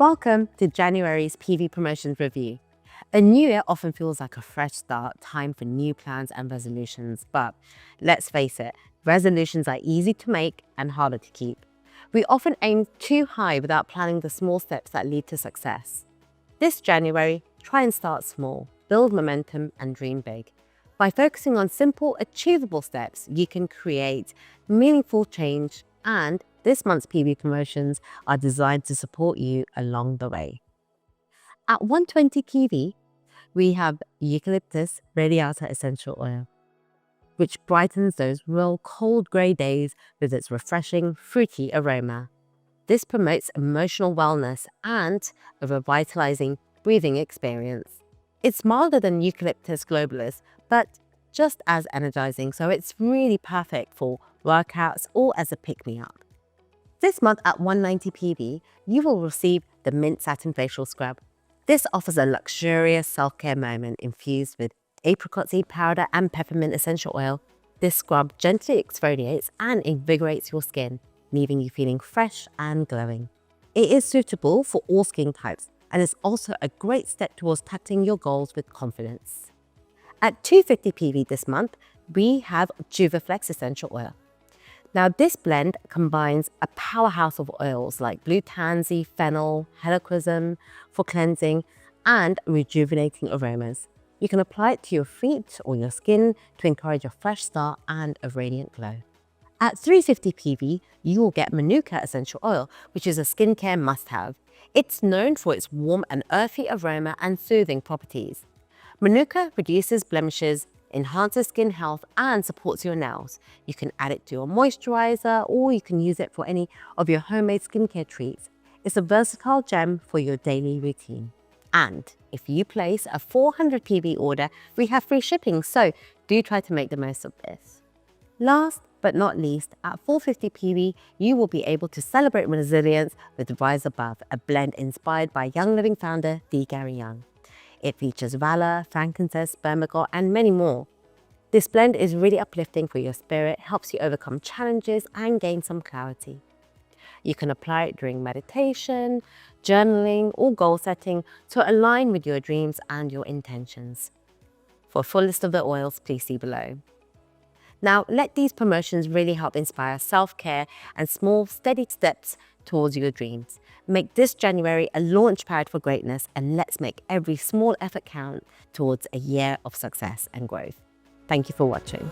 Welcome to January's PV Promotions Review. A new year often feels like a fresh start, time for new plans and resolutions. But let's face it, resolutions are easy to make and harder to keep. We often aim too high without planning the small steps that lead to success. This January, try and start small, build momentum and dream big. By focusing on simple, achievable steps, you can create meaningful change, and this month's PV promotions are designed to support you along the way. At 120 kV, we have Eucalyptus Radiata Essential Oil, which brightens those real cold grey days with its refreshing, fruity aroma. This promotes emotional wellness and a revitalizing breathing experience. It's milder than Eucalyptus globulus, but just as energizing, so it's really perfect for workouts or as a pick-me-up. This month at 190 PV, you will receive the Mint Satin Facial Scrub. This offers a luxurious self-care moment infused with apricot seed powder and peppermint essential oil. This scrub gently exfoliates and invigorates your skin, leaving you feeling fresh and glowing. It is suitable for all skin types and is also a great step towards tackling your goals with confidence. At 250 PV this month, we have JULEX Essential Oil. Now, this blend combines a powerhouse of oils like blue tansy, fennel, helichrysum for cleansing and rejuvenating aromas. You can apply it to your feet or your skin to encourage a fresh start and a radiant glow. At 350 PV, you will get Manuka Essential Oil, which is a skincare must-have. It's known for its warm and earthy aroma and soothing properties. Manuka reduces blemishes, enhances skin health and supports your nails. You can add it to your moisturizer or you can use it for any of your homemade skincare treats. It's a versatile gem for your daily routine. And if you place a 400 PV order, we have free shipping, so do try to make the most of this. Last but not least, at 450 PV, you will be able to celebrate resilience with Rise Above, a blend inspired by Young Living founder D. Gary Young. It features valor, frankincense, bergamot, and many more. This blend is really uplifting for your spirit, helps you overcome challenges and gain some clarity. You can apply it during meditation, journaling, or goal setting to align with your dreams and your intentions. For a full list of the oils, please see below. Now, let these promotions really help inspire self-care and small, steady steps towards your dreams. Make this January a launch pad for greatness, and let's make every small effort count towards a year of success and growth. Thank you for watching.